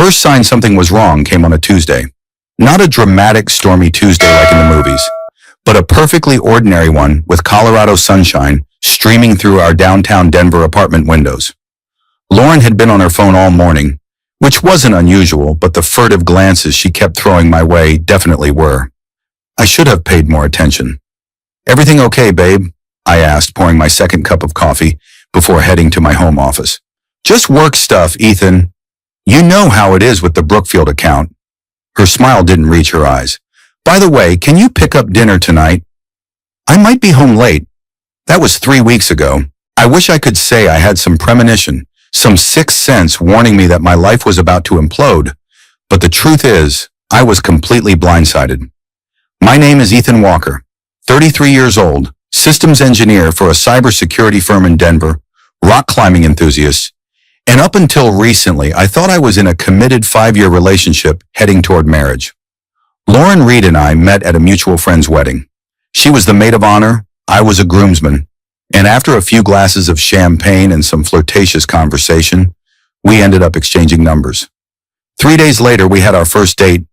first sign something was wrong came on a Tuesday. Not a dramatic, stormy Tuesday like in the movies, but a perfectly ordinary one with Colorado sunshine streaming through our downtown Denver apartment windows. Lauren had been on her phone all morning, which wasn't unusual, but the furtive glances she kept throwing my way definitely were. I should have paid more attention. "Everything okay, babe?" I asked, pouring my second cup of coffee before heading to my home office. "Just work stuff, Ethan. You know how it is with the Brookfield account." Her smile didn't reach her eyes. "By the way, can you pick up dinner tonight? I might be home late." That was 3 weeks ago. I wish I could say I had some premonition, some sixth sense warning me that my life was about to implode. But the truth is, I was completely blindsided. My name is Ethan Walker, 33 years old, systems engineer for a cybersecurity firm in Denver, rock climbing enthusiast, and up until recently, I thought I was in a committed 5-year relationship heading toward marriage. Lauren Reed and I met at a mutual friend's wedding. She was the maid of honor, I was a groomsman, and after a few glasses of champagne and some flirtatious conversation, we ended up exchanging numbers. 3 days later, we had our first date,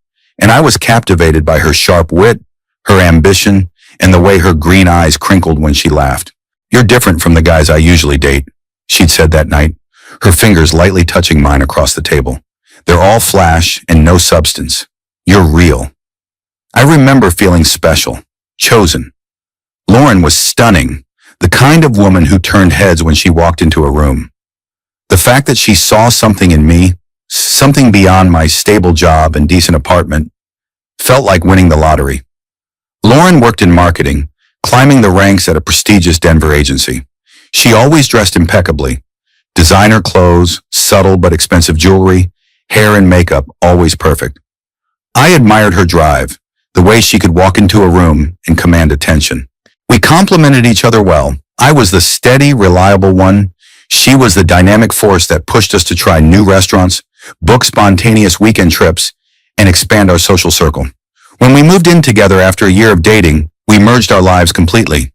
and I was captivated by her sharp wit, her ambition, and the way her green eyes crinkled when she laughed. "You're different from the guys I usually date," she'd said that night, her fingers lightly touching mine across the table. "They're all flash and no substance. You're real." I remember feeling special, chosen. Lauren was stunning, the kind of woman who turned heads when she walked into a room. The fact that she saw something in me, something beyond my stable job and decent apartment, felt like winning the lottery. Lauren worked in marketing, climbing the ranks at a prestigious Denver agency. She always dressed impeccably. Designer clothes, subtle but expensive jewelry, hair and makeup always perfect. I admired her drive, the way she could walk into a room and command attention. We complemented each other well. I was the steady, reliable one. She was the dynamic force that pushed us to try new restaurants, book spontaneous weekend trips, and expand our social circle. When we moved in together after a year of dating, we merged our lives completely.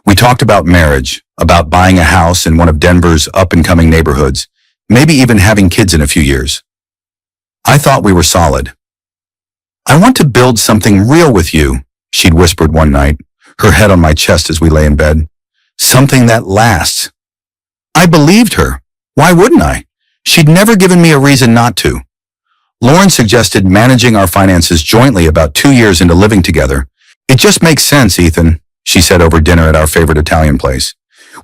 We talked about marriage, about buying a house in one of Denver's up-and-coming neighborhoods, maybe even having kids in a few years. I thought we were solid. "I want to build something real with you," she'd whispered one night, her head on my chest as we lay in bed. "Something that lasts." I believed her. Why wouldn't I? She'd never given me a reason not to. Lauren suggested managing our finances jointly about 2 years into living together. "It just makes sense, Ethan," she said over dinner at our favorite Italian place.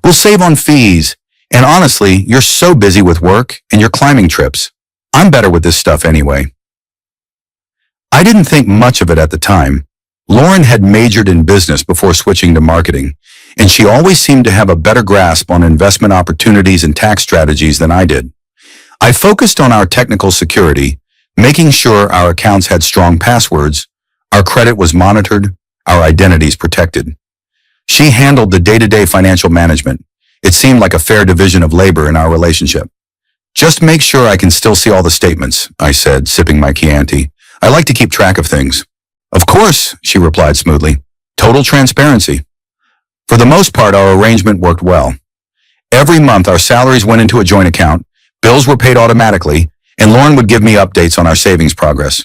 "We'll save on fees, and honestly, you're so busy with work and your climbing trips. I'm better with this stuff anyway." I didn't think much of it at the time. Lauren had majored in business before switching to marketing, and she always seemed to have a better grasp on investment opportunities and tax strategies than I did. I focused on our technical security, making sure our accounts had strong passwords, our credit was monitored, our identities protected. She handled the day-to-day financial management. It seemed like a fair division of labor in our relationship. "Just make sure I can still see all the statements," I said, sipping my Chianti. "I like to keep track of things." "Of course," she replied smoothly. "Total transparency." For the most part, our arrangement worked well. Every month, our salaries went into a joint account, bills were paid automatically, and Lauren would give me updates on our savings progress.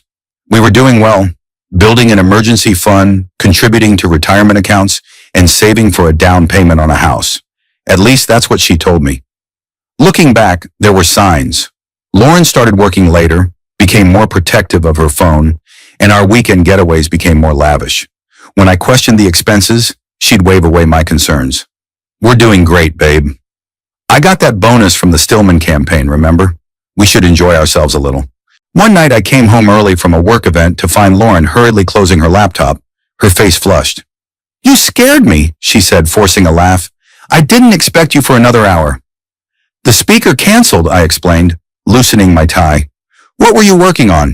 We were doing well, building an emergency fund, contributing to retirement accounts, and saving for a down payment on a house. At least that's what she told me. Looking back, there were signs. Lauren started working later, became more protective of her phone, and our weekend getaways became more lavish. When I questioned the expenses, she'd wave away my concerns. "We're doing great, babe. I got that bonus from the Stillman campaign, remember? We should enjoy ourselves a little." One night I came home early from a work event to find Lauren hurriedly closing her laptop, her face flushed. "You scared me," she said, forcing a laugh. "I didn't expect you for another hour." "The speaker canceled," I explained, loosening my tie. "What were you working on?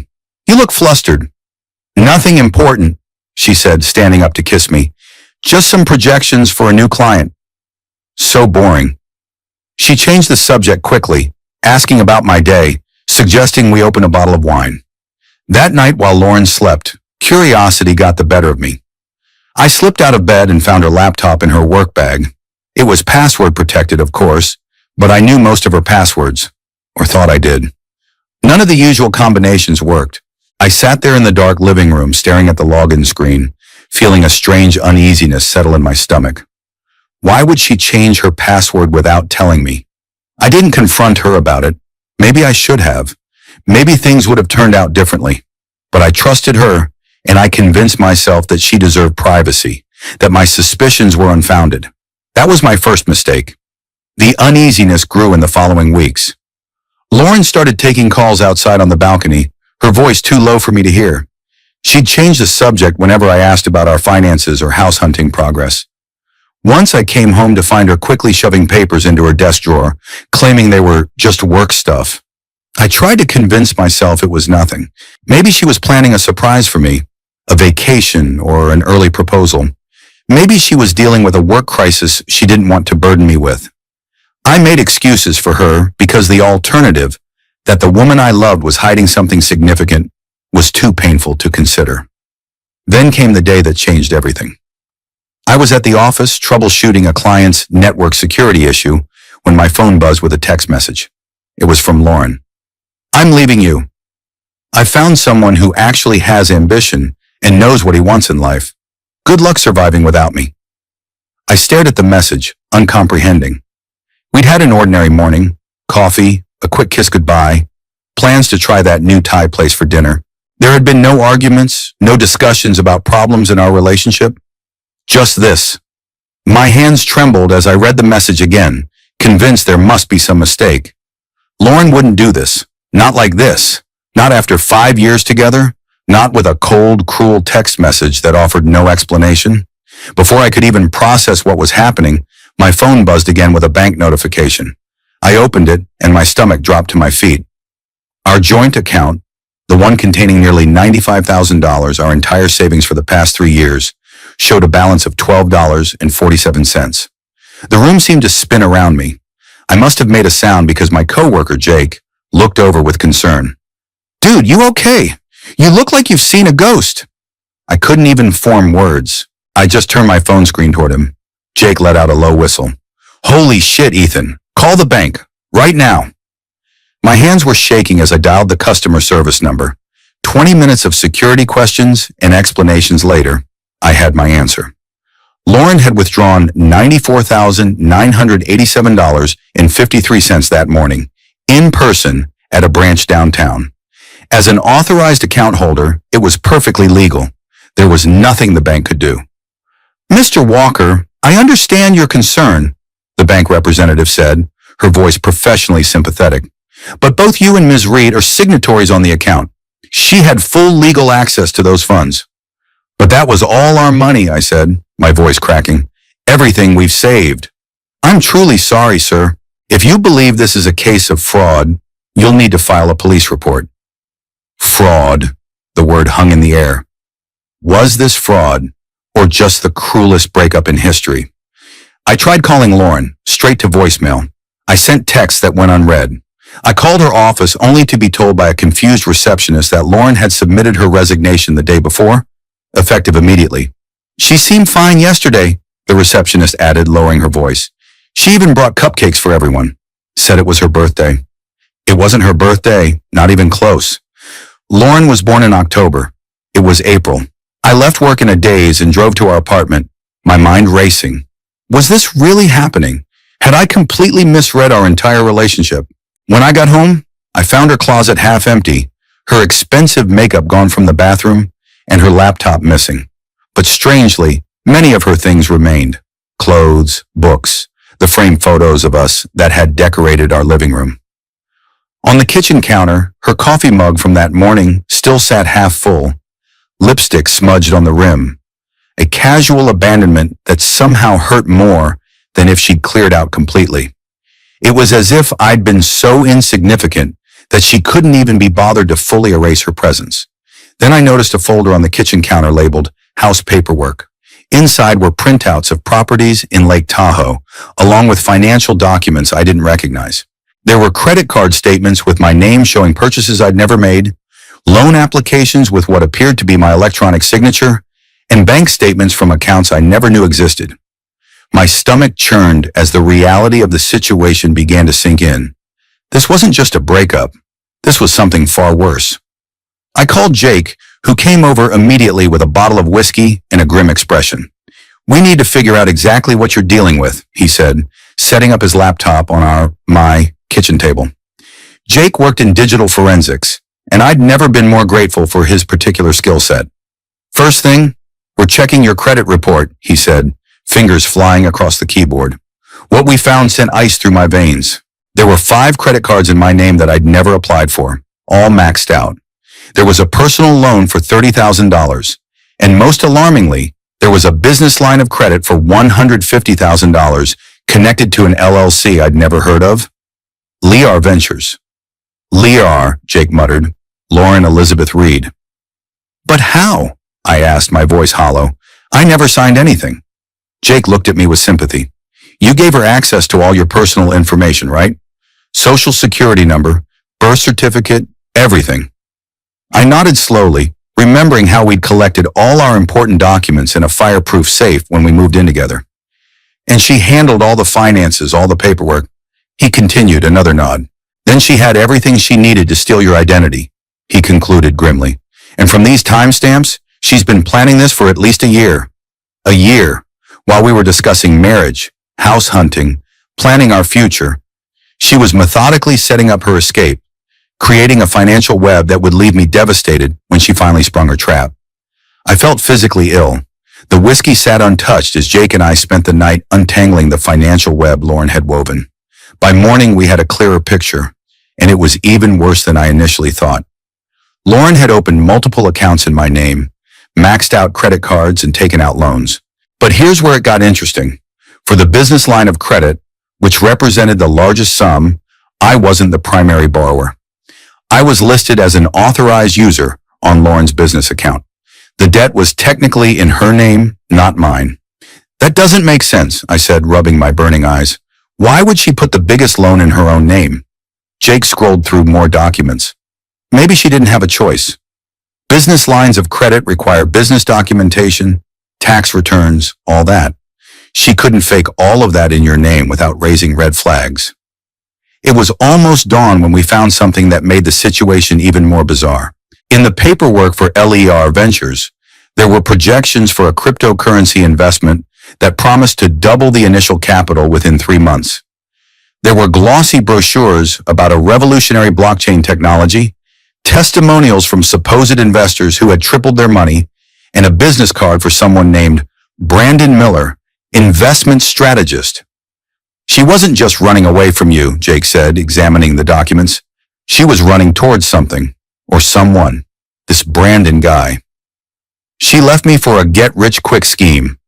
You look flustered." "Nothing important," she said, standing up to kiss me. "Just some projections for a new client." So boring. She changed the subject quickly, asking about my day, suggesting we open a bottle of wine. That night while Lauren slept, curiosity got the better of me. I slipped out of bed and found her laptop in her work bag. It was password protected, of course, but I knew most of her passwords, or thought I did. None of the usual combinations worked. I sat there in the dark living room staring at the login screen, feeling a strange uneasiness settle in my stomach. Why would she change her password without telling me? I didn't confront her about it. Maybe I should have. Maybe things would have turned out differently. But I trusted her, and I convinced myself that she deserved privacy, that my suspicions were unfounded. That was my first mistake. The uneasiness grew in the following weeks. Lauren started taking calls outside on the balcony, her voice too low for me to hear. She'd change the subject whenever I asked about our finances or house hunting progress. Once I came home to find her quickly shoving papers into her desk drawer, claiming they were just work stuff. I tried to convince myself it was nothing. Maybe she was planning a surprise for me, a vacation or an early proposal. Maybe she was dealing with a work crisis she didn't want to burden me with. I made excuses for her because the alternative, that the woman I loved was hiding something significant, was too painful to consider. Then came the day that changed everything. I was at the office troubleshooting a client's network security issue when my phone buzzed with a text message. It was from Lauren. "I'm leaving you. I found someone who actually has ambition and knows what he wants in life. Good luck surviving without me." I stared at the message, uncomprehending. We'd had an ordinary morning, coffee, a quick kiss goodbye, plans to try that new Thai place for dinner. There had been no arguments, no discussions about problems in our relationship. Just this. My hands trembled as I read the message again, convinced there must be some mistake. Lauren wouldn't do this. Not like this. Not after 5 years together. Not with a cold, cruel text message that offered no explanation. Before I could even process what was happening, my phone buzzed again with a bank notification. I opened it, and my stomach dropped to my feet. Our joint account, the one containing nearly $95,000, our entire savings for the past 3 years, showed a balance of $12.47. The room seemed to spin around me. I must have made a sound because my coworker, Jake, looked over with concern. "Dude, you okay? You look like you've seen a ghost." I couldn't even form words. I just turned my phone screen toward him. Jake let out a low whistle. "Holy shit, Ethan. Call the bank. Right now." My hands were shaking as I dialed the customer service number. 20 minutes of security questions and explanations later, I had my answer. Lauren had withdrawn $94,987.53 that morning, in person, at a branch downtown. As an authorized account holder, it was perfectly legal. There was nothing the bank could do. "Mr. Walker, I understand your concern," the bank representative said, her voice professionally sympathetic. "But both you and Ms. Reed are signatories on the account. She had full legal access to those funds." "But that was all our money," I said, my voice cracking. "Everything we've saved." "I'm truly sorry, sir. If you believe this is a case of fraud, you'll need to file a police report." Fraud. The word hung in the air. Was this fraud, or just the cruelest breakup in history? I tried calling Lauren, straight to voicemail. I sent texts that went unread. I called her office only to be told by a confused receptionist that Lauren had submitted her resignation the day before, effective immediately. "She seemed fine yesterday," the receptionist added, lowering her voice. "She even brought cupcakes for everyone. Said it was her birthday." It wasn't her birthday, not even close. Lauren was born in October. It was April. I left work in a daze and drove to our apartment, my mind racing. Was this really happening? Had I completely misread our entire relationship? When I got home, I found her closet half empty, her expensive makeup gone from the bathroom, and her laptop missing. But strangely, many of her things remained. Clothes, books, the framed photos of us that had decorated our living room. On the kitchen counter, her coffee mug from that morning still sat half full, lipstick smudged on the rim. A casual abandonment that somehow hurt more than if she'd cleared out completely. It was as if I'd been so insignificant that she couldn't even be bothered to fully erase her presence. Then I noticed a folder on the kitchen counter labeled House Paperwork. Inside were printouts of properties in Lake Tahoe, along with financial documents I didn't recognize. There were credit card statements with my name showing purchases I'd never made, loan applications with what appeared to be my electronic signature, and bank statements from accounts I never knew existed. My stomach churned as the reality of the situation began to sink in. This wasn't just a breakup. This was something far worse. I called Jake, who came over immediately with a bottle of whiskey and a grim expression. "We need to figure out exactly what you're dealing with," he said, setting up his laptop on my kitchen table. Jake worked in digital forensics, and I'd never been more grateful for his particular skill set. "First thing, we're checking your credit report," he said, fingers flying across the keyboard. What we found sent ice through my veins. There were 5 credit cards in my name that I'd never applied for, all maxed out. There was a personal loan for $30,000, and most alarmingly, there was a business line of credit for $150,000 connected to an LLC I'd never heard of. Liar Ventures. Liar, Jake muttered. Lauren Elizabeth Reed. "But how?" I asked, my voice hollow. "I never signed anything." Jake looked at me with sympathy. "You gave her access to all your personal information, right? Social security number, birth certificate, everything." I nodded slowly, remembering how we'd collected all our important documents in a fireproof safe when we moved in together. "And she handled all the finances, all the paperwork." He continued, another nod. "Then she had everything she needed to steal your identity," he concluded grimly. "And from these timestamps, she's been planning this for at least a year. A year, while we were discussing marriage, house hunting, planning our future. She was methodically setting up her escape, creating a financial web that would leave me devastated when she finally sprung her trap." I felt physically ill. The whiskey sat untouched as Jake and I spent the night untangling the financial web Lauren had woven. By morning, we had a clearer picture, and it was even worse than I initially thought. Lauren had opened multiple accounts in my name, maxed out credit cards, and taken out loans. But here's where it got interesting. For the business line of credit, which represented the largest sum, I wasn't the primary borrower. I was listed as an authorized user on Lauren's business account. The debt was technically in her name, not mine. "That doesn't make sense," I said, rubbing my burning eyes. "Why would she put the biggest loan in her own name?" Jake scrolled through more documents. "Maybe she didn't have a choice. Business lines of credit require business documentation, tax returns, all that. She couldn't fake all of that in your name without raising red flags." It was almost dawn when we found something that made the situation even more bizarre. In the paperwork for LER Ventures, there were projections for a cryptocurrency investment that promised to double the initial capital within 3 months. There were glossy brochures about a revolutionary blockchain technology, testimonials from supposed investors who had tripled their money, and a business card for someone named Brandon Miller, investment strategist. "She wasn't just running away from you," Jake said, examining the documents. "She was running towards something, or someone, this Brandon guy. She left me for a get-rich-quick scheme."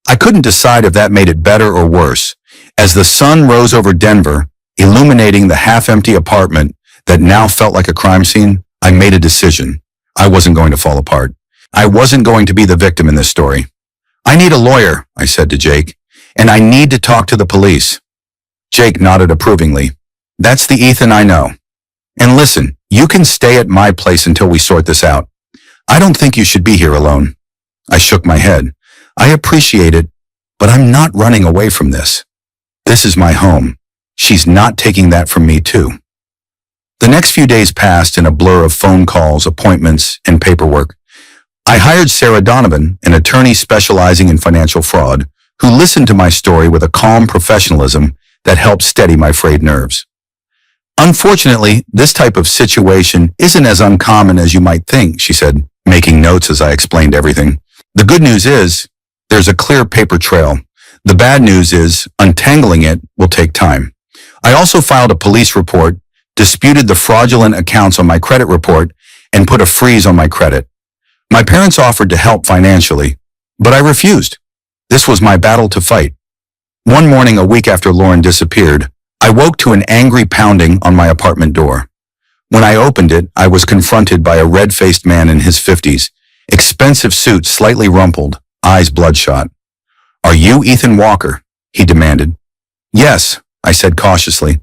I couldn't decide if that made it better or worse. As the sun rose over Denver, illuminating the half-empty apartment that now felt like a crime scene, I made a decision. I wasn't going to fall apart. I wasn't going to be the victim in this story. "I need a lawyer," I said to Jake, "and I need to talk to the police." Jake nodded approvingly. "That's the Ethan I know. And listen, you can stay at my place until we sort this out. I don't think you should be here alone." I shook my head. "I appreciate it, but I'm not running away from this. This is my home. She's not taking that from me, too." The next few days passed in a blur of phone calls, appointments, and paperwork. I hired Sarah Donovan, an attorney specializing in financial fraud, who listened to my story with a calm professionalism that helped steady my frayed nerves. "Unfortunately, this type of situation isn't as uncommon as you might think," she said, making notes as I explained everything. "The good news is, there's a clear paper trail. The bad news is, untangling it will take time. I also filed a police report, disputed the fraudulent accounts on my credit report, and put a freeze on my credit. My parents offered to help financially, but I refused. This was my battle to fight." One morning, a week after Lauren disappeared, I woke to an angry pounding on my apartment door. When I opened it, I was confronted by a red-faced man in his 50s, expensive suit slightly rumpled, eyes bloodshot. "Are you Ethan Walker?" he demanded. "Yes," I said cautiously.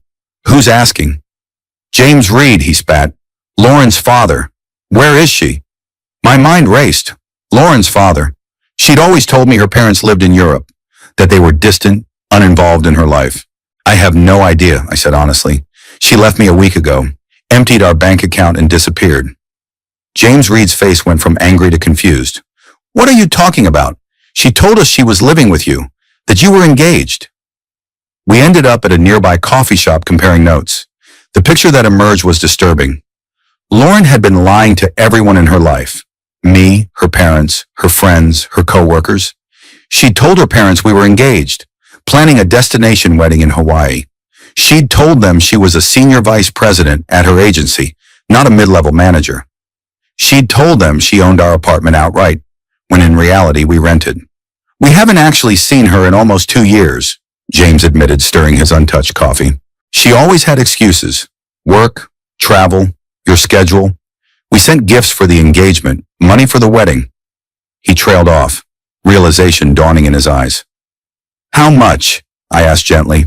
"Who's asking?" "James Reed," he spat. "Lauren's father. Where is she?" My mind raced. Lauren's father. She'd always told me her parents lived in Europe, that they were distant, uninvolved in her life. "I have no idea," I said honestly. "She left me a week ago, emptied our bank account and disappeared. James Reed's face went from angry to confused. What are you talking about? She told us she was living with you, that you were engaged. We ended up at a nearby coffee shop comparing notes. The picture that emerged was disturbing. Lauren had been lying to everyone in her life. Me, her parents, her friends, her co-workers. She'd told her parents we were engaged, planning a destination wedding in Hawaii. She'd told them she was a senior vice president at her agency, not a mid-level manager. She'd told them she owned our apartment outright, when in reality we rented. We haven't actually seen her in almost 2 years, James admitted, stirring his untouched coffee. She always had excuses. Work, travel, your schedule. We sent gifts for the engagement, money for the wedding. He trailed off, realization dawning in his eyes. How much? I asked gently.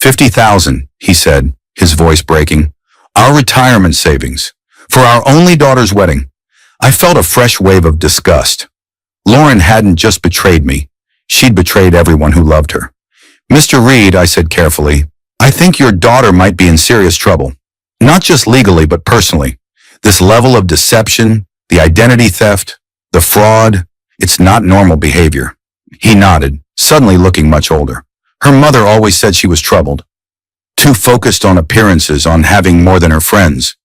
50,000, he said, his voice breaking. Our retirement savings. For our only daughter's wedding. I felt a fresh wave of disgust. Lauren hadn't just betrayed me. She'd betrayed everyone who loved her. Mr. Reed, I said carefully, I think your daughter might be in serious trouble. Not just legally, but personally. This level of deception, the identity theft, the fraud, it's not normal behavior. He nodded, suddenly looking much older. Her mother always said she was troubled. Too focused on appearances, on having more than her friends.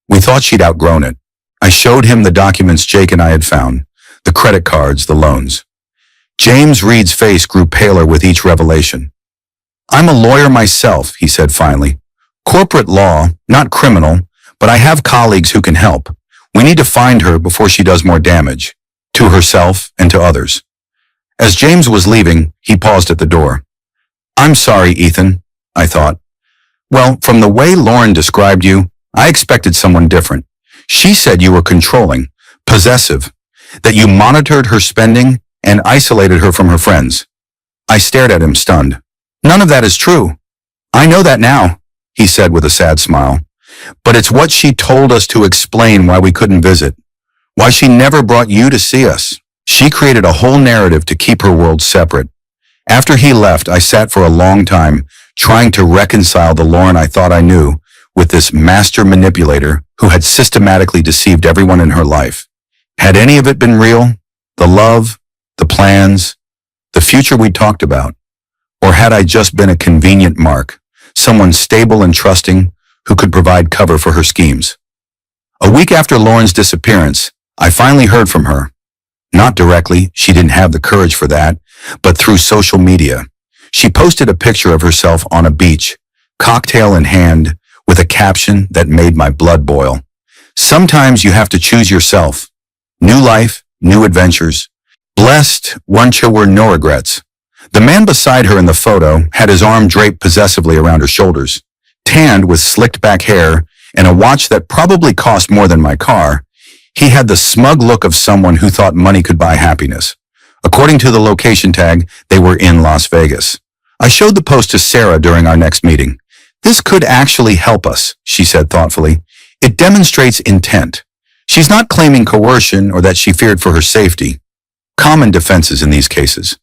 We thought she'd outgrown it. I showed him the documents Jake and I had found, the credit cards, the loans. James Reed's face grew paler with each revelation. I'm a lawyer myself, he said finally. Corporate law, not criminal, but I have colleagues who can help. We need to find her before she does more damage, to herself and to others. As James was leaving, he paused at the door. I'm sorry, Ethan, I thought. Well, from the way Lauren described you, I expected someone different. She said you were controlling, possessive, that you monitored her spending and isolated her from her friends. I stared at him, stunned. None of that is true. I know that now, he said with a sad smile. But it's what she told us to explain why we couldn't visit, why she never brought you to see us. She created a whole narrative to keep her world separate. After he left, I sat for a long time, trying to reconcile the Lauren I thought I knew with this master manipulator who had systematically deceived everyone in her life. Had any of it been real? The love, the plans, the future we talked about? Or had I just been a convenient mark, someone stable and trusting who could provide cover for her schemes? A week after Lauren's disappearance, I finally heard from her. Not directly, she didn't have the courage for that, but through social media. She posted a picture of herself on a beach, cocktail in hand, with a caption that made my blood boil. Sometimes you have to choose yourself. New life, new adventures. Blessed, once were no regrets. The man beside her in the photo had his arm draped possessively around her shoulders. Tanned with slicked back hair and a watch that probably cost more than my car, he had the smug look of someone who thought money could buy happiness. According to the location tag, they were in Las Vegas. I showed the post to Sarah during our next meeting. This could actually help us, she said thoughtfully. It demonstrates intent. She's not claiming coercion or that she feared for her safety. Common defenses in these cases.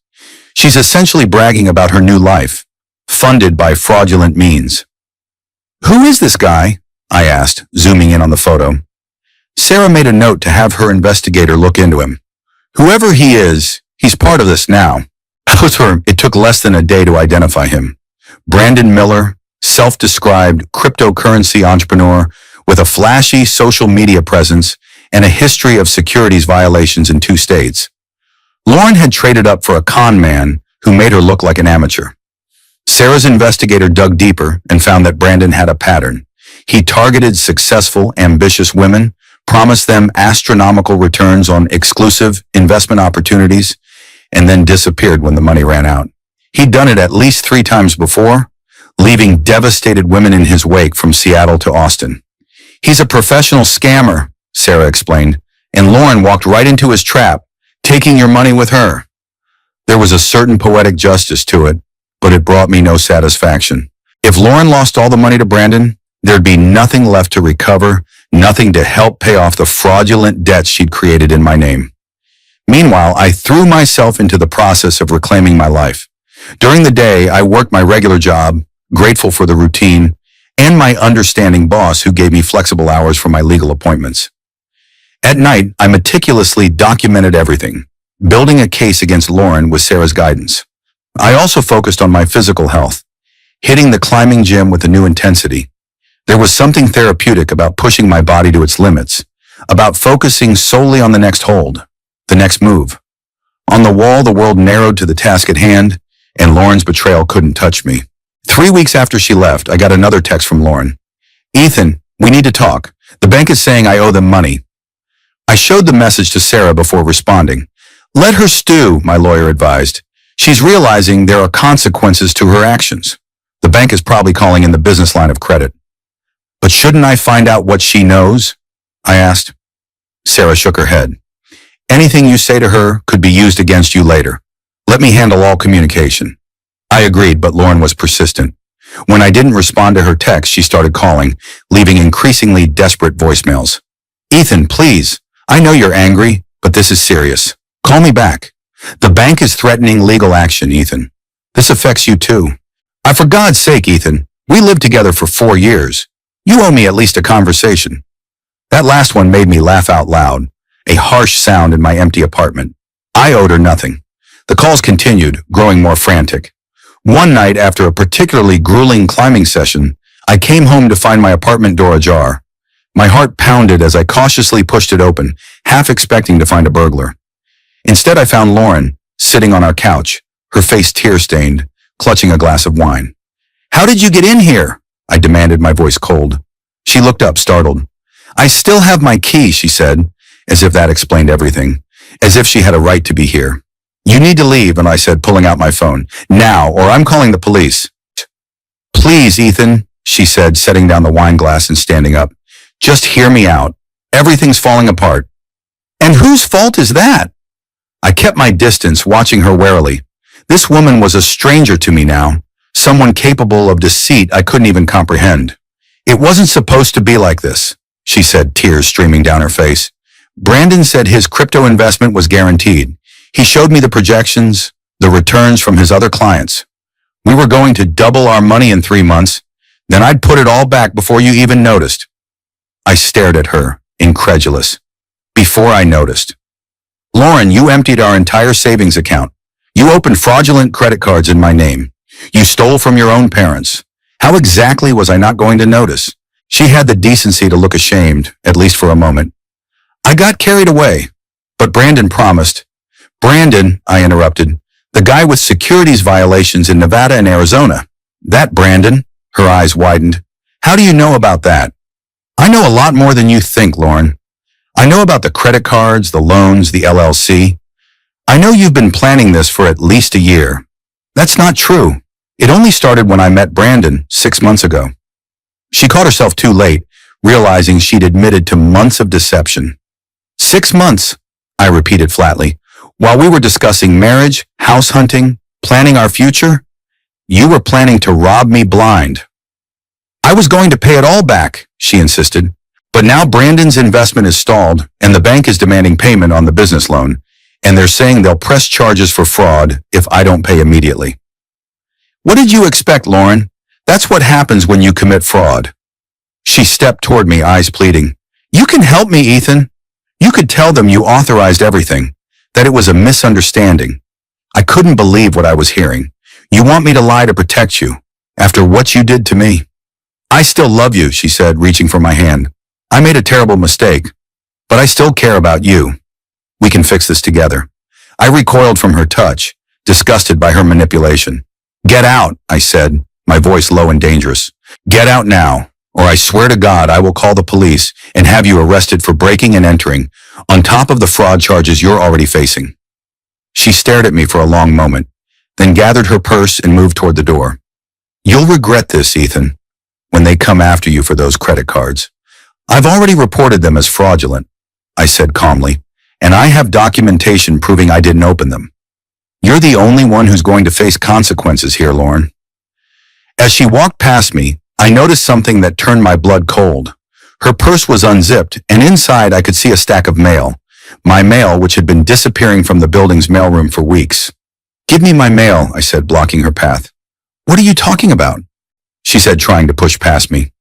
She's essentially bragging about her new life, funded by fraudulent means. Who is this guy? I asked, zooming in on the photo. Sarah made a note to have her investigator look into him. Whoever he is, he's part of this now. It took less than a day to identify him. Brandon Miller, self-described cryptocurrency entrepreneur with a flashy social media presence and a history of securities violations in 2 states. Lauren had traded up for a con man who made her look like an amateur. Sarah's investigator dug deeper and found that Brandon had a pattern. He targeted successful, ambitious women, promised them astronomical returns on exclusive investment opportunities, and then disappeared when the money ran out. He'd done it at least 3 times before, leaving devastated women in his wake from Seattle to Austin. He's a professional scammer, Sarah explained, and Lauren walked right into his trap, taking your money with her. There was a certain poetic justice to it, but it brought me no satisfaction. If Lauren lost all the money to Brandon, there'd be nothing left to recover, nothing to help pay off the fraudulent debts she'd created in my name. Meanwhile, I threw myself into the process of reclaiming my life. During the day, I worked my regular job, grateful for the routine, and my understanding boss who gave me flexible hours for my legal appointments. At night, I meticulously documented everything, building a case against Lauren with Sarah's guidance. I also focused on my physical health, hitting the climbing gym with a new intensity. There was something therapeutic about pushing my body to its limits, about focusing solely on the next hold, the next move. On the wall, the world narrowed to the task at hand, and Lauren's betrayal couldn't touch me. 3 weeks after she left, I got another text from Lauren. "Ethan, we need to talk. The bank is saying I owe them money." I showed the message to Sarah before responding. "Let her stew," my lawyer advised. "She's realizing there are consequences to her actions. The bank is probably calling in the business line of credit." "But shouldn't I find out what she knows?" I asked. Sarah shook her head. "Anything you say to her could be used against you later. Let me handle all communication." I agreed, but Lauren was persistent. When I didn't respond to her text, she started calling, leaving increasingly desperate voicemails. "Ethan, please. I know you're angry, but this is serious. Call me back. The bank is threatening legal action, Ethan. This affects you too. For God's sake, Ethan, we lived together for 4 years. You owe me at least a conversation." That last one made me laugh out loud, a harsh sound in my empty apartment. I owed her nothing. The calls continued, growing more frantic. One night, after a particularly grueling climbing session, I came home to find my apartment door ajar. My heart pounded as I cautiously pushed it open, half expecting to find a burglar. Instead, I found Lauren, sitting on our couch, her face tear-stained, clutching a glass of wine. "How did you get in here?" I demanded, my voice cold. She looked up, startled. "I still have my key," she said, as if that explained everything, as if she had a right to be here. "You need to leave," and I said, pulling out my phone. "Now, or I'm calling the police." "Please, Ethan," she said, setting down the wine glass and standing up. "Just hear me out. Everything's falling apart." "And whose fault is that?" I kept my distance, watching her warily. This woman was a stranger to me now, someone capable of deceit I couldn't even comprehend. "It wasn't supposed to be like this," she said, tears streaming down her face. "Brandon said his crypto investment was guaranteed. He showed me the projections, the returns from his other clients. We were going to double our money in 3 months, then I'd put it all back before you even noticed." I stared at her, incredulous. "Before I noticed." "Lauren, you emptied our entire savings account. You opened fraudulent credit cards in my name. You stole from your own parents. How exactly was I not going to notice?" She had the decency to look ashamed, at least for a moment. "I got carried away, but Brandon promised." "Brandon," I interrupted, "the guy with securities violations in Nevada and Arizona." "That Brandon?" Her eyes widened. "How do you know about that?" "I know a lot more than you think, Lauren. I know about the credit cards, the loans, the LLC. I know you've been planning this for at least a year." "That's not true. It only started when I met Brandon 6 months ago." She caught herself too late, realizing she'd admitted to months of deception. 6 months, I repeated flatly. "While we were discussing marriage, house hunting, planning our future, you were planning to rob me blind." "I was going to pay it all back," she insisted. "But now Brandon's investment is stalled, and the bank is demanding payment on the business loan, and they're saying they'll press charges for fraud if I don't pay immediately." "What did you expect, Lauren? That's what happens when you commit fraud." She stepped toward me, eyes pleading. "You can help me, Ethan. You could tell them you authorized everything, that it was a misunderstanding." I couldn't believe what I was hearing. "You want me to lie to protect you, after what you did to me?" "I still love you," she said, reaching for my hand. "I made a terrible mistake, but I still care about you. We can fix this together." I recoiled from her touch, disgusted by her manipulation. "Get out," I said, my voice low and dangerous. "Get out now, or I swear to God I will call the police and have you arrested for breaking and entering, on top of the fraud charges you're already facing." She stared at me for a long moment, then gathered her purse and moved toward the door. "You'll regret this, Ethan, when they come after you for those credit cards. I've already reported them as fraudulent," I said calmly, "and I have documentation proving I didn't open them. You're the only one who's going to face consequences here, Lauren." As she walked past me, I noticed something that turned my blood cold. Her purse was unzipped, and inside I could see a stack of mail. My mail, which had been disappearing from the building's mailroom for weeks. "Give me my mail," I said, blocking her path. "What are you talking about?" she said, trying to push past me.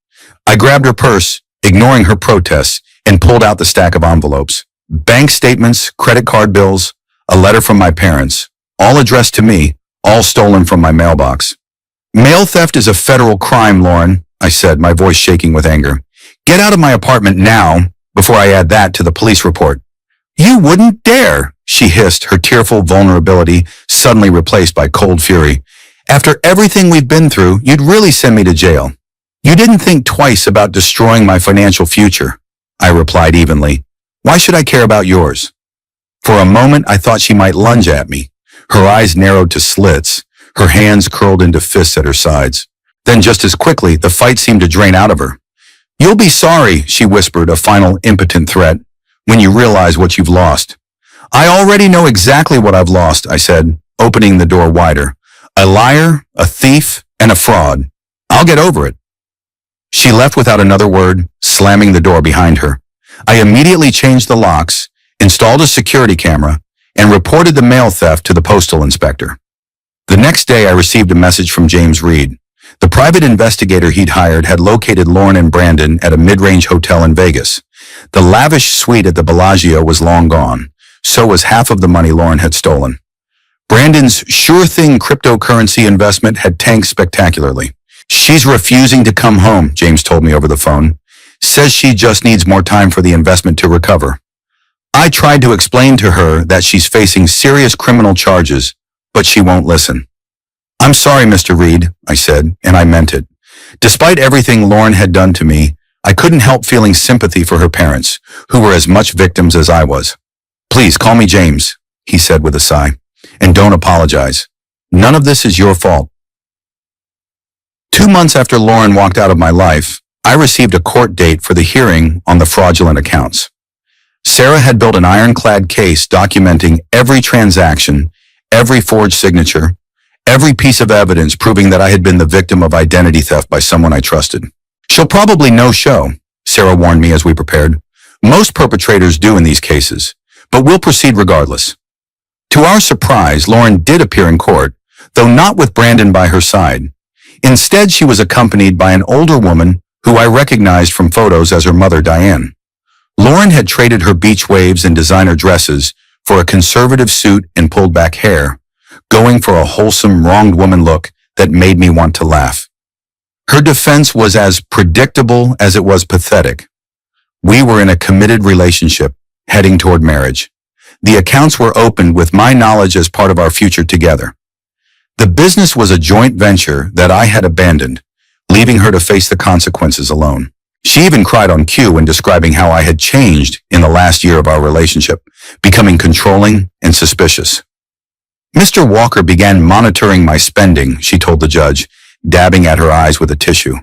I grabbed her purse, ignoring her protests, and pulled out the stack of envelopes. Bank statements, credit card bills, a letter from my parents, all addressed to me, all stolen from my mailbox. Mail theft is a federal crime, Lauren, I said, my voice shaking with anger. Get out of my apartment now, before I add that to the police report. You wouldn't dare, she hissed, her tearful vulnerability suddenly replaced by cold fury. After everything we've been through, you'd really send me to jail. You didn't think twice about destroying my financial future, I replied evenly. Why should I care about yours? For a moment, I thought she might lunge at me. Her eyes narrowed to slits, her hands curled into fists at her sides. Then just as quickly, the fight seemed to drain out of her. You'll be sorry, she whispered, a final impotent threat, when you realize what you've lost. I already know exactly what I've lost, I said, opening the door wider. A liar, a thief, and a fraud. I'll get over it. She left without another word, slamming the door behind her. I immediately changed the locks, installed a security camera, and reported the mail theft to the postal inspector. The next day, I received a message from James Reed. The private investigator he'd hired had located Lauren and Brandon at a mid-range hotel in Vegas. The lavish suite at the Bellagio was long gone. So was half of the money Lauren had stolen. Brandon's sure-thing cryptocurrency investment had tanked spectacularly. She's refusing to come home, James told me over the phone. Says she just needs more time for the investment to recover. I tried to explain to her that she's facing serious criminal charges, but she won't listen. I'm sorry, Mr. Reed, I said, and I meant it. Despite everything Lauren had done to me, I couldn't help feeling sympathy for her parents, who were as much victims as I was. Please call me James, he said with a sigh, and don't apologize. None of this is your fault. 2 months after Lauren walked out of my life, I received a court date for the hearing on the fraudulent accounts. Sarah had built an ironclad case documenting every transaction, every forged signature, every piece of evidence proving that I had been the victim of identity theft by someone I trusted. She'll probably no-show, Sarah warned me as we prepared. Most perpetrators do in these cases, but we'll proceed regardless. To our surprise, Lauren did appear in court, though not with Brandon by her side. Instead, she was accompanied by an older woman who I recognized from photos as her mother, Diane. Lauren had traded her beach waves and designer dresses for a conservative suit and pulled back hair, going for a wholesome, wronged woman look that made me want to laugh. Her defense was as predictable as it was pathetic. We were in a committed relationship, heading toward marriage. The accounts were opened with my knowledge as part of our future together. The business was a joint venture that I had abandoned, leaving her to face the consequences alone. She even cried on cue when describing how I had changed in the last year of our relationship, becoming controlling and suspicious. Mr. Walker began monitoring my spending, she told the judge, dabbing at her eyes with a tissue.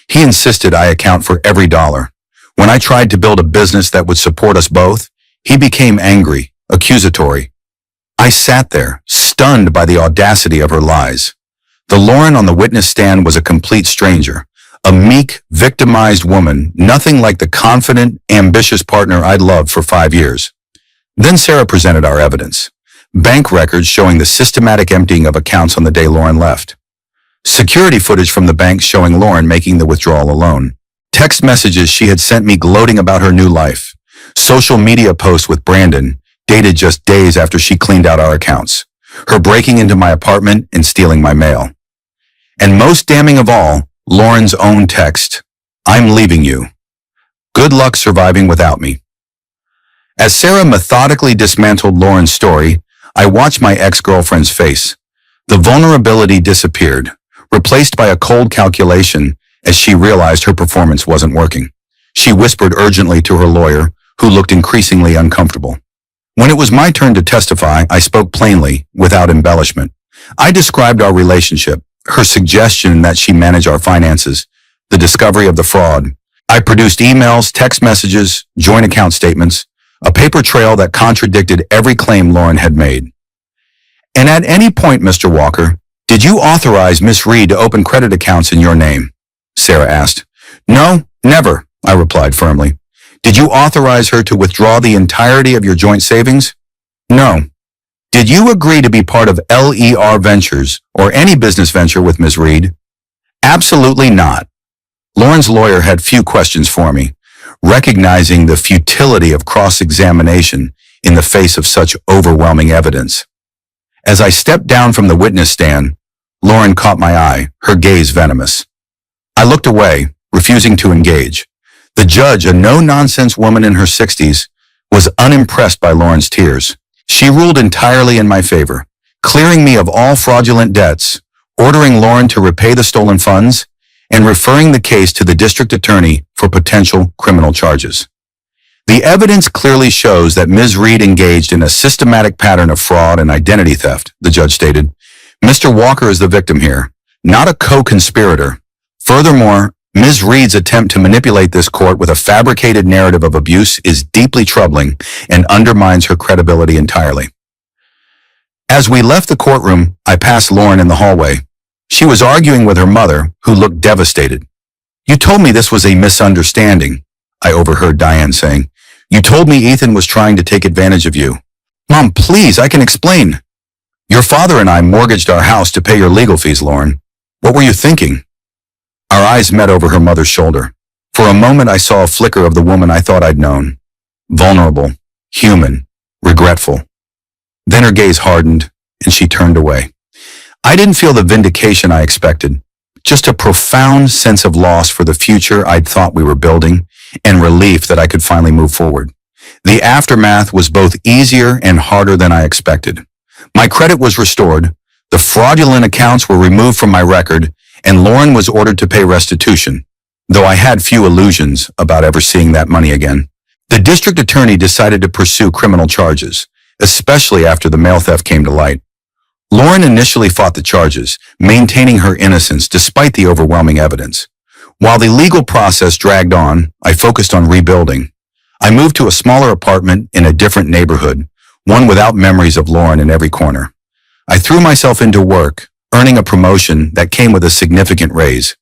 He insisted I account for every dollar. When I tried to build a business that would support us both, he became angry, accusatory. I sat there, stunned by the audacity of her lies. The Lauren on the witness stand was a complete stranger, a meek, victimized woman, nothing like the confident, ambitious partner I'd loved for 5 years. Then Sarah presented our evidence. Bank records showing the systematic emptying of accounts on the day Lauren left. Security footage from the bank showing Lauren making the withdrawal alone. Text messages she had sent me gloating about her new life. Social media posts with Brandon, dated just days after she cleaned out our accounts. Her breaking into my apartment and stealing my mail. And most damning of all, Lauren's own text, "I'm leaving you. Good luck surviving without me." As Sarah methodically dismantled Lauren's story, I watched my ex-girlfriend's face. The vulnerability disappeared, replaced by a cold calculation as she realized her performance wasn't working. She whispered urgently to her lawyer, who looked increasingly uncomfortable. When it was my turn to testify, I spoke plainly, without embellishment. I described our relationship, her suggestion that she manage our finances, the discovery of the fraud. I produced emails, text messages, joint account statements, a paper trail that contradicted every claim Lauren had made. And at any point, Mr. Walker, did you authorize Miss Reed to open credit accounts in your name? Sarah asked. No, never, I replied firmly. Did you authorize her to withdraw the entirety of your joint savings? No. Did you agree to be part of LER Ventures or any business venture with Ms. Reed? Absolutely not. Lauren's lawyer had few questions for me, recognizing the futility of cross-examination in the face of such overwhelming evidence. As I stepped down from the witness stand, Lauren caught my eye, her gaze venomous. I looked away, refusing to engage. The judge, a no-nonsense woman in her 60s, was unimpressed by Lauren's tears. She ruled entirely in my favor, clearing me of all fraudulent debts, ordering Lauren to repay the stolen funds, and referring the case to the district attorney for potential criminal charges. The evidence clearly shows that Ms. Reed engaged in a systematic pattern of fraud and identity theft, the judge stated. Mr. Walker is the victim here, not a co-conspirator. Furthermore, Ms. Reed's attempt to manipulate this court with a fabricated narrative of abuse is deeply troubling and undermines her credibility entirely. As we left the courtroom, I passed Lauren in the hallway. She was arguing with her mother, who looked devastated. "You told me this was a misunderstanding," I overheard Diane saying. "You told me Ethan was trying to take advantage of you." "Mom, please, I can explain." "Your father and I mortgaged our house to pay your legal fees, Lauren. What were you thinking?" Our eyes met over her mother's shoulder. For a moment, I saw a flicker of the woman I thought I'd known. Vulnerable, human, regretful. Then her gaze hardened, and she turned away. I didn't feel the vindication I expected, just a profound sense of loss for the future I'd thought we were building, and relief that I could finally move forward. The aftermath was both easier and harder than I expected. My credit was restored, the fraudulent accounts were removed from my record, and Lauren was ordered to pay restitution, though I had few illusions about ever seeing that money again. The district attorney decided to pursue criminal charges, especially after the mail theft came to light. Lauren initially fought the charges, maintaining her innocence despite the overwhelming evidence. While the legal process dragged on, I focused on rebuilding. I moved to a smaller apartment in a different neighborhood, one without memories of Lauren in every corner. I threw myself into work, earning a promotion that came with a significant raise.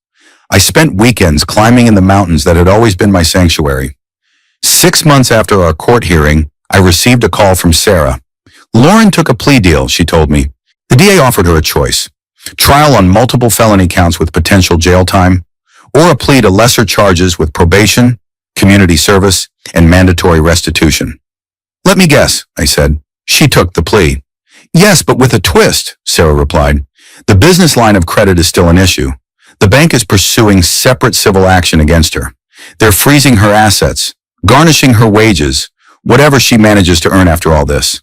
I spent weekends climbing in the mountains that had always been my sanctuary. 6 months after our court hearing, I received a call from Sarah. Lauren took a plea deal, she told me. The DA offered her a choice: trial on multiple felony counts with potential jail time, or a plea to lesser charges with probation, community service, and mandatory restitution. "Let me guess," I said. She took the plea. "Yes, but with a twist," Sarah replied. "The business line of credit is still an issue. The bank is pursuing separate civil action against her. They're freezing her assets, garnishing her wages, whatever she manages to earn after all this."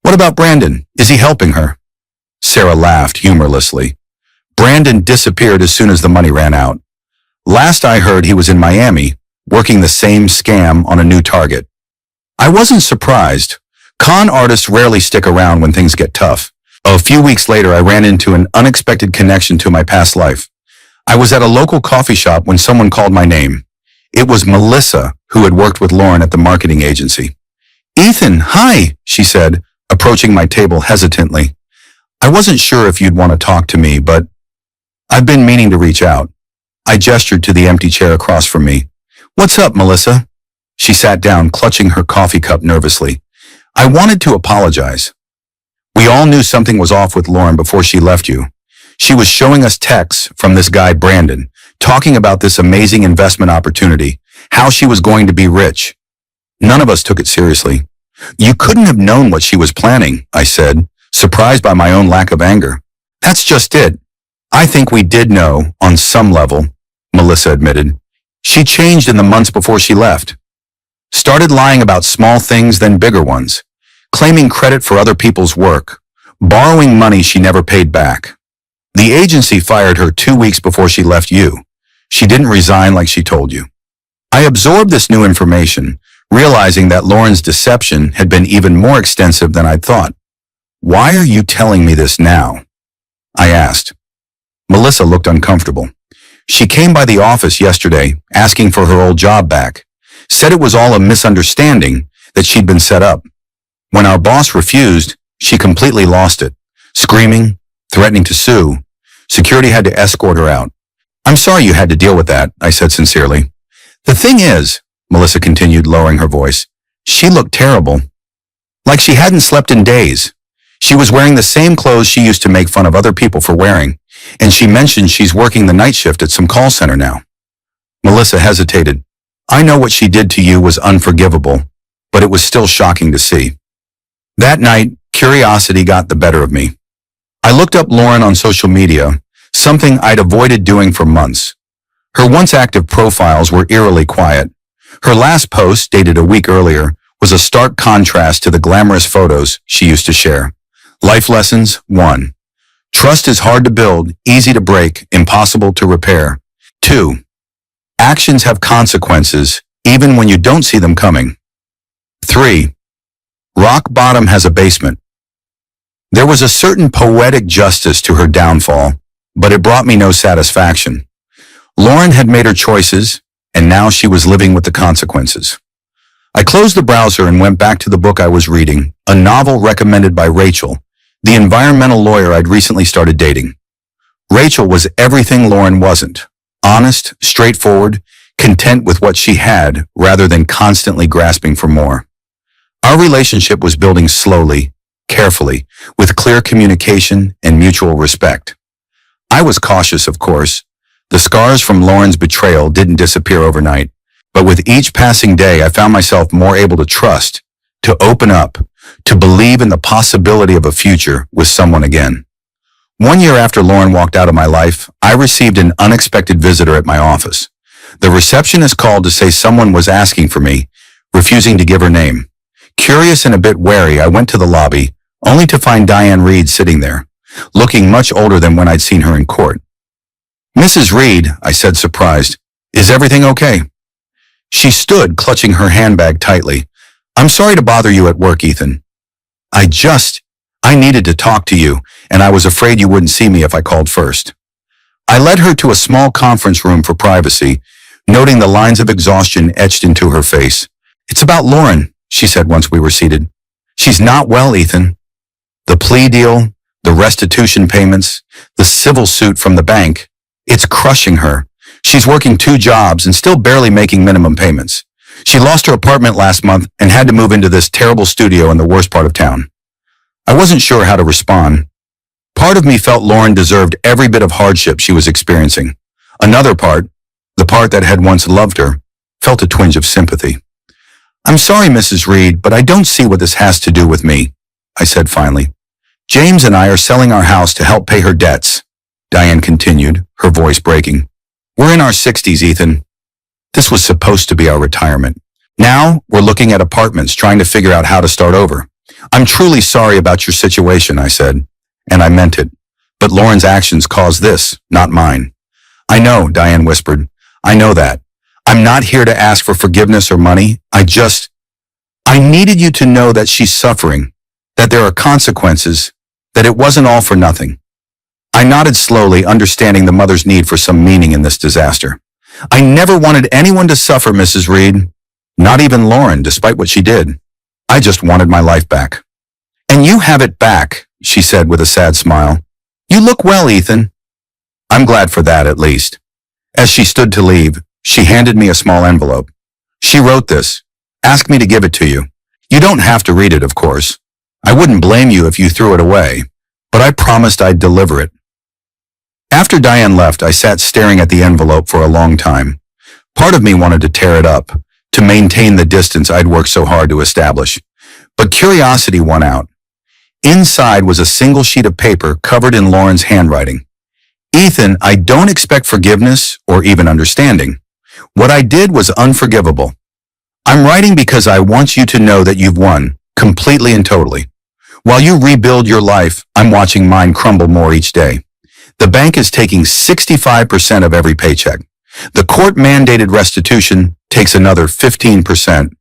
"What about Brandon? Is he helping her?" Sarah laughed humorlessly. "Brandon disappeared as soon as the money ran out. Last I heard, he was in Miami, working the same scam on a new target." I wasn't surprised. Con artists rarely stick around when things get tough. A few weeks later, I ran into an unexpected connection to my past life. I was at a local coffee shop when someone called my name. It was Melissa, who had worked with Lauren at the marketing agency. "Ethan, hi," she said, approaching my table hesitantly. "I wasn't sure if you'd want to talk to me, but I've been meaning to reach out." I gestured to the empty chair across from me. "What's up, Melissa?" She sat down, clutching her coffee cup nervously. "I wanted to apologize. We all knew something was off with Lauren before she left you. She was showing us texts from this guy, Brandon, talking about this amazing investment opportunity, how she was going to be rich. None of us took it seriously." "You couldn't have known what she was planning," I said, surprised by my own lack of anger. "That's just it. I think we did know on some level," Melissa admitted. "She changed in the months before she left. Started lying about small things, then bigger ones. Claiming credit for other people's work. Borrowing money she never paid back. The agency fired her 2 weeks before she left you. She didn't resign like she told you." I absorbed this new information, realizing that Lauren's deception had been even more extensive than I'd thought. "Why are you telling me this now?" I asked. Melissa looked uncomfortable. "She came by the office yesterday, asking for her old job back. Said it was all a misunderstanding, that she'd been set up. When our boss refused, she completely lost it, screaming, threatening to sue. Security had to escort her out. I'm sorry you had to deal with that," I said sincerely. "The thing is," Melissa continued, lowering her voice, "she looked terrible. Like she hadn't slept in days. She was wearing the same clothes she used to make fun of other people for wearing. And she mentioned she's working the night shift at some call center now. Melissa hesitated. I know what she did to you was unforgivable, but it was still shocking to see. That night, curiosity got the better of me. I looked up Lauren on social media, something I'd avoided doing for months. Her once active profiles were eerily quiet. Her last post, dated a week earlier, was a stark contrast to the glamorous photos she used to share. Life lessons 1. Trust is hard to build, easy to break, impossible to repair. 2. Actions have consequences, even when you don't see them coming. 3. Rock bottom has a basement. There was a certain poetic justice to her downfall, but it brought me no satisfaction. Lauren had made her choices, and now she was living with the consequences. I closed the browser and went back to the book I was reading, a novel recommended by Rachel, the environmental lawyer I'd recently started dating. Rachel was everything Lauren wasn't. Honest, straightforward, content with what she had rather than constantly grasping for more. Our relationship was building slowly, carefully, with clear communication and mutual respect. I was cautious, of course. The scars from Lauren's betrayal didn't disappear overnight, but with each passing day I found myself more able to trust, to open up, to believe in the possibility of a future with someone again. 1 year after Lauren walked out of my life, I received an unexpected visitor at my office. The receptionist called to say someone was asking for me, refusing to give her name. Curious and a bit wary, I went to the lobby, only to find Diane Reed sitting there, looking much older than when I'd seen her in court. Mrs. Reed, I said surprised, is everything okay? She stood, clutching her handbag tightly. I'm sorry to bother you at work, Ethan. I needed to talk to you, and I was afraid you wouldn't see me if I called first. I led her to a small conference room for privacy, noting the lines of exhaustion etched into her face. It's about Lauren, she said once we were seated. She's not well, Ethan. The plea deal, the restitution payments, the civil suit from the bank, it's crushing her. She's working 2 jobs and still barely making minimum payments. She lost her apartment last month and had to move into this terrible studio in the worst part of town. I wasn't sure how to respond. Part of me felt Lauren deserved every bit of hardship she was experiencing. Another part, the part that had once loved her, felt a twinge of sympathy. I'm sorry, Mrs. Reed, but I don't see what this has to do with me, I said finally. James and I are selling our house to help pay her debts, Diane continued, her voice breaking. We're in our 60s, Ethan. This was supposed to be our retirement. Now, we're looking at apartments, trying to figure out how to start over. I'm truly sorry about your situation, I said, and I meant it. But Lauren's actions caused this, not mine. I know, Diane whispered. I know that. I'm not here to ask for forgiveness or money. I needed you to know that she's suffering, that there are consequences, that it wasn't all for nothing. I nodded slowly, understanding the mother's need for some meaning in this disaster. I never wanted anyone to suffer, Mrs. Reed. Not even Lauren, despite what she did. I just wanted my life back. And you have it back, she said with a sad smile. You look well, Ethan. I'm glad for that, at least. As she stood to leave, she handed me a small envelope. She wrote this. Ask me to give it to you. You don't have to read it, of course. I wouldn't blame you if you threw it away, but I promised I'd deliver it. After Diane left, I sat staring at the envelope for a long time. Part of me wanted to tear it up, to maintain the distance I'd worked so hard to establish. But curiosity won out. Inside was a single sheet of paper covered in Lauren's handwriting. Ethan, I don't expect forgiveness or even understanding. What I did was unforgivable. I'm writing because I want you to know that you've won, completely and totally. While you rebuild your life, I'm watching mine crumble more each day. The bank is taking 65% of every paycheck. The court-mandated restitution takes another 15%.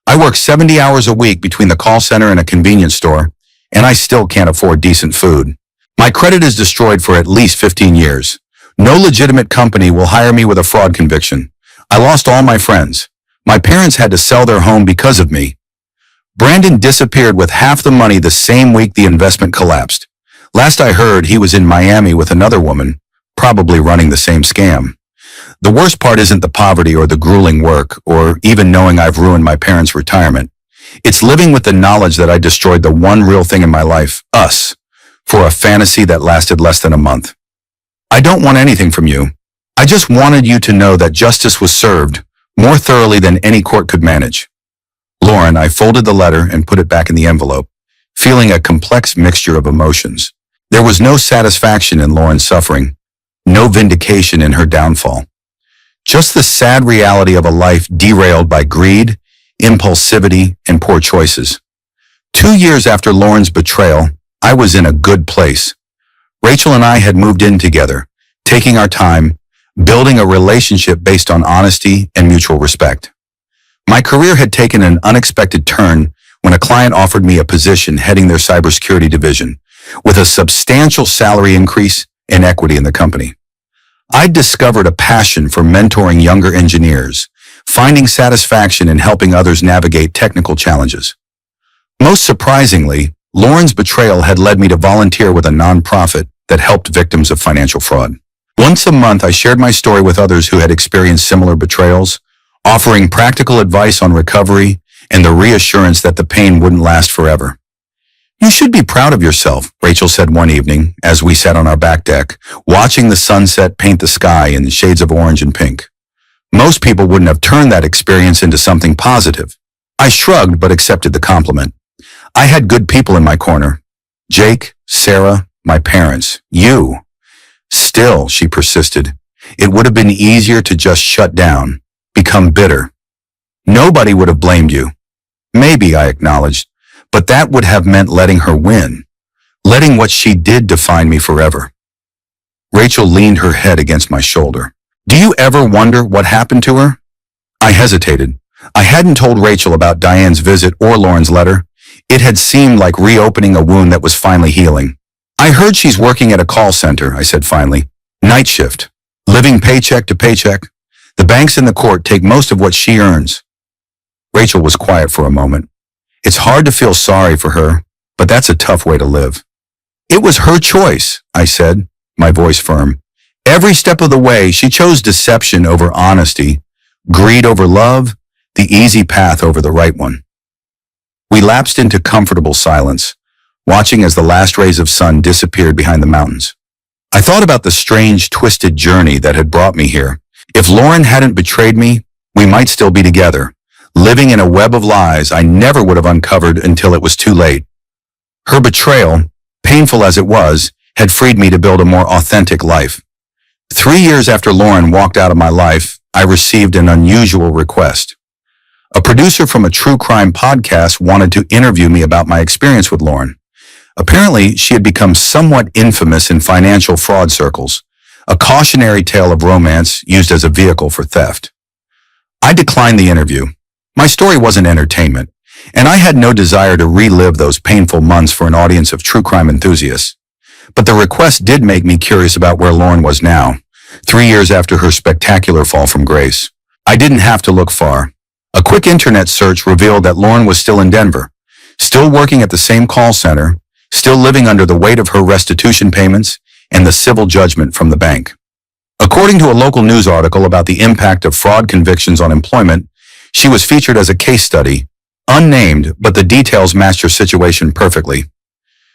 I work 70 hours a week between the call center and a convenience store, and I still can't afford decent food. My credit is destroyed for at least 15 years. No legitimate company will hire me with a fraud conviction. I lost all my friends. My parents had to sell their home because of me. Brandon disappeared with half the money the same week the investment collapsed. Last I heard, he was in Miami with another woman, probably running the same scam. The worst part isn't the poverty or the grueling work, or even knowing I've ruined my parents' retirement. It's living with the knowledge that I destroyed the one real thing in my life, us, for a fantasy that lasted less than a month. I don't want anything from you. I just wanted you to know that justice was served more thoroughly than any court could manage. Lauren, I folded the letter and put it back in the envelope, feeling a complex mixture of emotions. There was no satisfaction in Lauren's suffering, no vindication in her downfall. Just the sad reality of a life derailed by greed, impulsivity, and poor choices. 2 years after Lauren's betrayal, I was in a good place. Rachel and I had moved in together, taking our time, building a relationship based on honesty and mutual respect. My career had taken an unexpected turn when a client offered me a position heading their cybersecurity division, with a substantial salary increase and equity in the company. I'd discovered a passion for mentoring younger engineers, finding satisfaction in helping others navigate technical challenges. Most surprisingly, Lauren's betrayal had led me to volunteer with a nonprofit that helped victims of financial fraud. Once a month, I shared my story with others who had experienced similar betrayals, offering practical advice on recovery and the reassurance that the pain wouldn't last forever. You should be proud of yourself, Rachel said one evening as we sat on our back deck, watching the sunset paint the sky in shades of orange and pink. Most people wouldn't have turned that experience into something positive. I shrugged but accepted the compliment. I had good people in my corner. Jake, Sarah, my parents, you. Still, she persisted, it would have been easier to just shut down, become bitter. Nobody would have blamed you. Maybe, I acknowledged, but that would have meant letting her win, letting what she did define me forever. Rachel leaned her head against my shoulder. Do you ever wonder what happened to her? I hesitated. I hadn't told Rachel about Diane's visit or Lauren's letter. It had seemed like reopening a wound that was finally healing. I heard she's working at a call center, I said finally. Night shift. Living paycheck to paycheck. The banks and the court take most of what she earns. Rachel was quiet for a moment. It's hard to feel sorry for her, but that's a tough way to live. It was her choice, I said, my voice firm. Every step of the way, she chose deception over honesty, greed over love, the easy path over the right one. We lapsed into comfortable silence, watching as the last rays of sun disappeared behind the mountains. I thought about the strange, twisted journey that had brought me here. If Lauren hadn't betrayed me, we might still be together, living in a web of lies I never would have uncovered until it was too late. Her betrayal, painful as it was, had freed me to build a more authentic life. 3 years after Lauren walked out of my life, I received an unusual request. A producer from a true crime podcast wanted to interview me about my experience with Lauren. Apparently, she had become somewhat infamous in financial fraud circles, a cautionary tale of romance used as a vehicle for theft. I declined the interview. My story wasn't entertainment, and I had no desire to relive those painful months for an audience of true crime enthusiasts. But the request did make me curious about where Lauren was now, 3 years after her spectacular fall from grace. I didn't have to look far. A quick internet search revealed that Lauren was still in Denver, still working at the same call center, still living under the weight of her restitution payments and the civil judgment from the bank. According to a local news article about the impact of fraud convictions on employment, she was featured as a case study, unnamed, but the details matched her situation perfectly.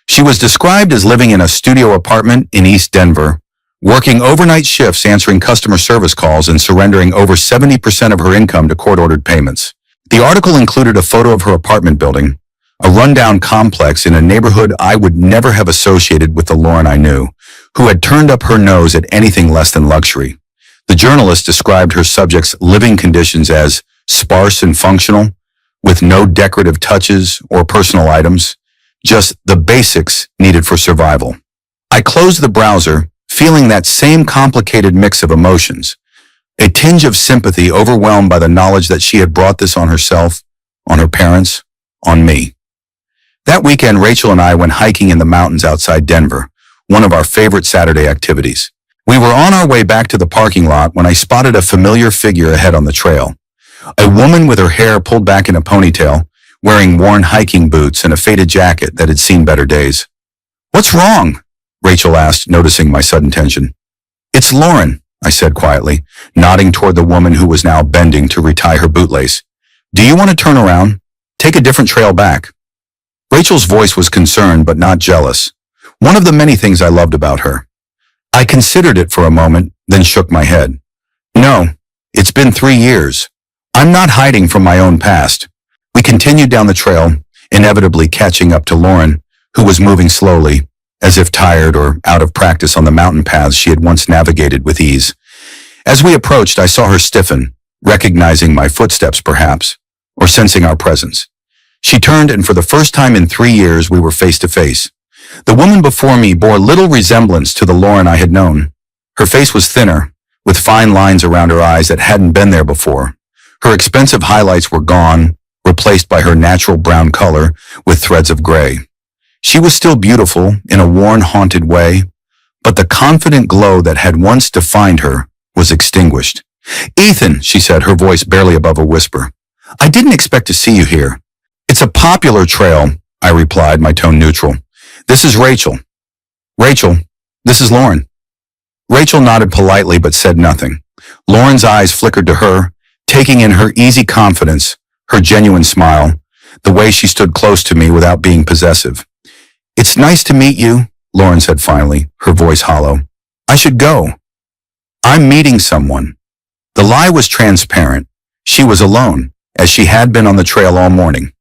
She was described as living in a studio apartment in East Denver, working overnight shifts answering customer service calls and surrendering over 70% of her income to court-ordered payments. The article included a photo of her apartment building, a rundown complex in a neighborhood I would never have associated with the Lauren I knew, who had turned up her nose at anything less than luxury. The journalist described her subject's living conditions as sparse and functional, with no decorative touches or personal items, just the basics needed for survival. I closed the browser, feeling that same complicated mix of emotions, a tinge of sympathy overwhelmed by the knowledge that she had brought this on herself, on her parents, on me. That weekend, Rachel and I went hiking in the mountains outside Denver, one of our favorite Saturday activities. We were on our way back to the parking lot when I spotted a familiar figure ahead on the trail. A woman with her hair pulled back in a ponytail, wearing worn hiking boots and a faded jacket that had seen better days. "What's wrong?" Rachel asked, noticing my sudden tension. "It's Lauren," I said quietly, nodding toward the woman who was now bending to retie her bootlace. "Do you want to turn around? Take a different trail back." Rachel's voice was concerned but not jealous, one of the many things I loved about her. I considered it for a moment, then shook my head. No, it's been 3 years. I'm not hiding from my own past. We continued down the trail, inevitably catching up to Lauren, who was moving slowly, as if tired or out of practice on the mountain paths she had once navigated with ease. As we approached, I saw her stiffen, recognizing my footsteps perhaps, or sensing our presence. She turned, and for the first time in 3 years, we were face to face. The woman before me bore little resemblance to the Lauren I had known. Her face was thinner, with fine lines around her eyes that hadn't been there before. Her expensive highlights were gone, replaced by her natural brown color with threads of gray. She was still beautiful in a worn, haunted way, but the confident glow that had once defined her was extinguished. "Ethan," she said, her voice barely above a whisper. "I didn't expect to see you here." "It's a popular trail," I replied, my tone neutral. "This is Rachel." "Rachel, this is Lauren." Rachel nodded politely but said nothing. Lauren's eyes flickered to her, taking in her easy confidence, her genuine smile, the way she stood close to me without being possessive. "It's nice to meet you," Lauren said finally, her voice hollow. "I should go. I'm meeting someone." The lie was transparent. She was alone, as she had been on the trail all morning.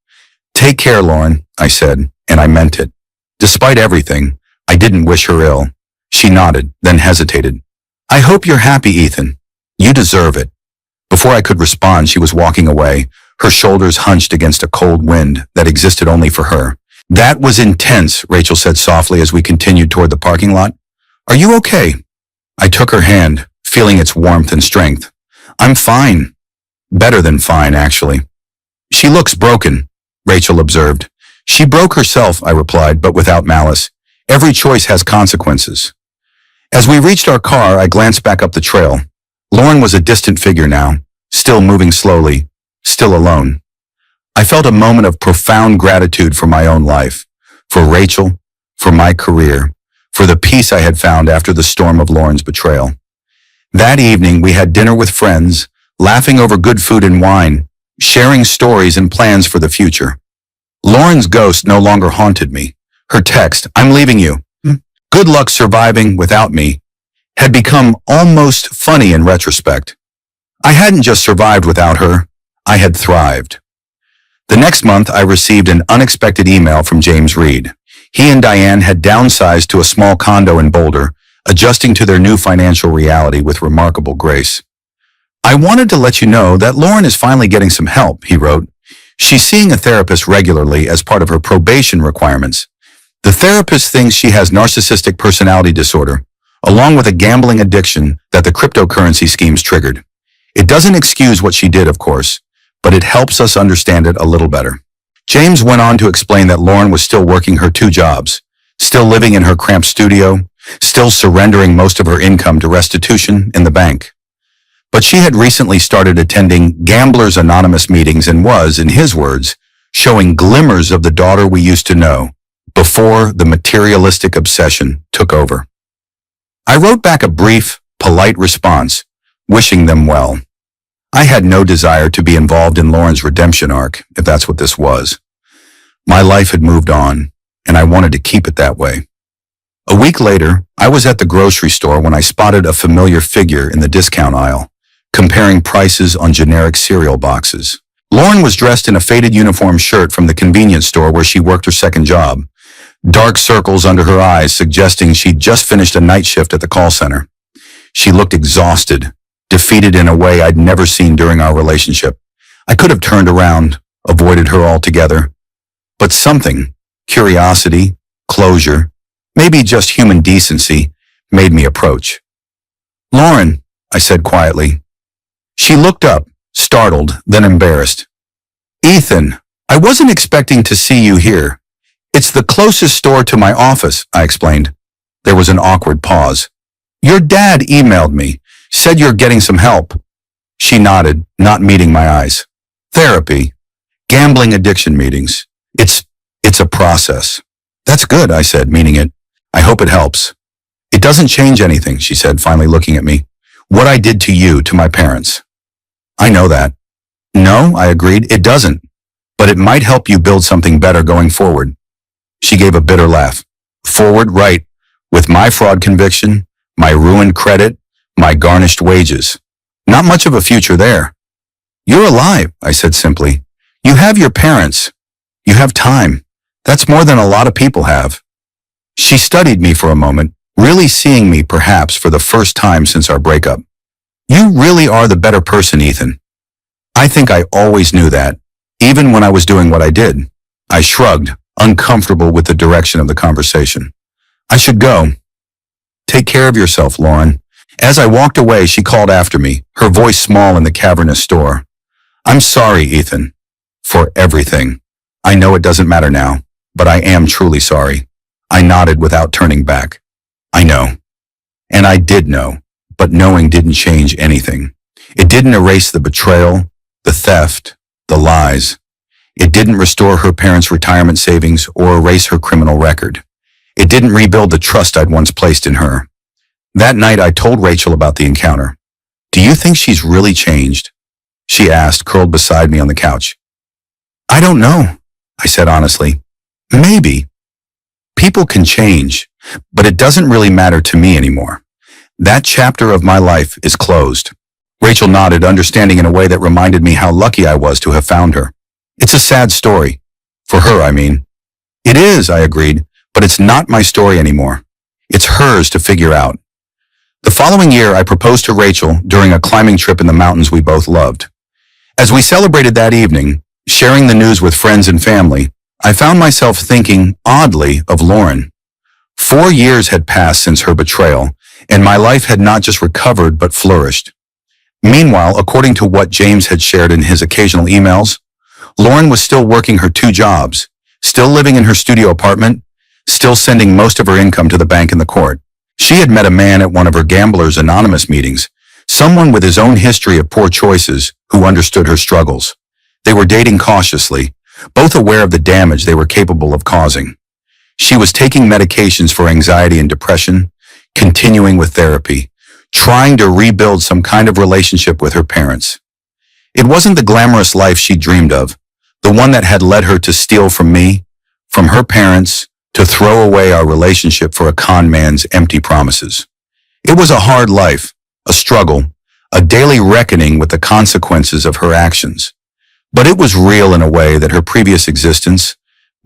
"Take care, Lauren," I said, and I meant it. Despite everything, I didn't wish her ill. She nodded, then hesitated. "I hope you're happy, Ethan. You deserve it." Before I could respond, she was walking away, her shoulders hunched against a cold wind that existed only for her. "That was intense," Rachel said softly as we continued toward the parking lot. "Are you okay?" I took her hand, feeling its warmth and strength. "I'm fine. Better than fine, actually." "She looks broken," Rachel observed. "She broke herself," I replied, but without malice. "Every choice has consequences." As we reached our car, I glanced back up the trail. Lauren was a distant figure now, still moving slowly, still alone. I felt a moment of profound gratitude for my own life, for Rachel, for my career, for the peace I had found after the storm of Lauren's betrayal. That evening, we had dinner with friends, laughing over good food and wine, sharing stories and plans for the future. Lauren's ghost no longer haunted me. Her text, "I'm leaving you. Good luck surviving without me," had become almost funny in retrospect. I hadn't just survived without her, I had thrived. The next month, I received an unexpected email from James Reed. He and Diane had downsized to a small condo in Boulder, adjusting to their new financial reality with remarkable grace. "I wanted to let you know that Lauren is finally getting some help," he wrote. "She's seeing a therapist regularly as part of her probation requirements. The therapist thinks she has narcissistic personality disorder, along with a gambling addiction that the cryptocurrency schemes triggered. It doesn't excuse what she did, of course, but it helps us understand it a little better." James went on to explain that Lauren was still working her 2 jobs, still living in her cramped studio, still surrendering most of her income to restitution in the bank. But she had recently started attending Gamblers Anonymous meetings and was, in his words, showing glimmers of the daughter we used to know, before the materialistic obsession took over. I wrote back a brief, polite response, wishing them well. I had no desire to be involved in Lauren's redemption arc, if that's what this was. My life had moved on, and I wanted to keep it that way. A week later, I was at the grocery store when I spotted a familiar figure in the discount aisle, comparing prices on generic cereal boxes. Lauren was dressed in a faded uniform shirt from the convenience store where she worked her second job, dark circles under her eyes suggesting she'd just finished a night shift at the call center. She looked exhausted, defeated in a way I'd never seen during our relationship. I could have turned around, avoided her altogether, but something, curiosity, closure, maybe just human decency, made me approach. "Lauren," I said quietly. She looked up, startled, then embarrassed. "Ethan, I wasn't expecting to see you here. It's the closest store to my office," I explained. There was an awkward pause. "Your dad emailed me, said you're getting some help." She nodded, not meeting my eyes. "Therapy. Gambling addiction meetings. It's a process." "That's good," I said, meaning it. "I hope it helps." "It doesn't change anything," she said, finally looking at me. "What I did to you, to my parents." "I know that." "No," I agreed, "it doesn't. But it might help you build something better going forward." She gave a bitter laugh. "Forward, right. With my fraud conviction, my ruined credit, my garnished wages. Not much of a future there. You're alive, I said simply. You have your parents. You have time. That's more than a lot of people have. She studied me for a moment, really seeing me perhaps for the first time since our breakup. You really are the better person, Ethan. I think I always knew that, even when I was doing what I did. I shrugged, uncomfortable with the direction of the conversation. I should go. Take care of yourself, Lauren. As I walked away, she called after me, her voice small in the cavernous store. I'm sorry, Ethan, for everything. I know it doesn't matter now, but I am truly sorry. I nodded without turning back. I know. And I did know, but knowing didn't change anything. It didn't erase the betrayal, the theft, the lies. It didn't restore her parents' retirement savings or erase her criminal record. It didn't rebuild the trust I'd once placed in her. That night, I told Rachel about the encounter. Do you think she's really changed? She asked, curled beside me on the couch. I don't know, I said honestly. Maybe. People can change, but it doesn't really matter to me anymore. That chapter of my life is closed. Rachel nodded, understanding in a way that reminded me how lucky I was to have found her. It's a sad story. For her, I mean. It is, I agreed, but it's not my story anymore. It's hers to figure out. The following year, I proposed to Rachel during a climbing trip in the mountains we both loved. As we celebrated that evening, sharing the news with friends and family, I found myself thinking, oddly, of Lauren. 4 years had passed since her betrayal, and my life had not just recovered but flourished. Meanwhile, according to what James had shared in his occasional emails, Lauren was still working her 2 jobs, still living in her studio apartment, still sending most of her income to the bank and the court. She had met a man at one of her Gamblers Anonymous meetings, someone with his own history of poor choices who understood her struggles. They were dating cautiously, both aware of the damage they were capable of causing. She was taking medications for anxiety and depression, continuing with therapy, trying to rebuild some kind of relationship with her parents. It wasn't the glamorous life she dreamed of, the one that had led her to steal from me, from her parents, to throw away our relationship for a con man's empty promises. It was a hard life, a struggle, a daily reckoning with the consequences of her actions. But it was real in a way that her previous existence,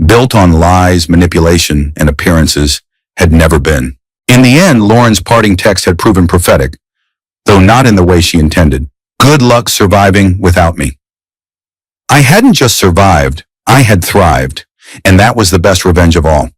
built on lies, manipulation, and appearances, had never been. In the end, Lauren's parting text had proven prophetic, though not in the way she intended. Good luck surviving without me. I hadn't just survived, I had thrived, and that was the best revenge of all.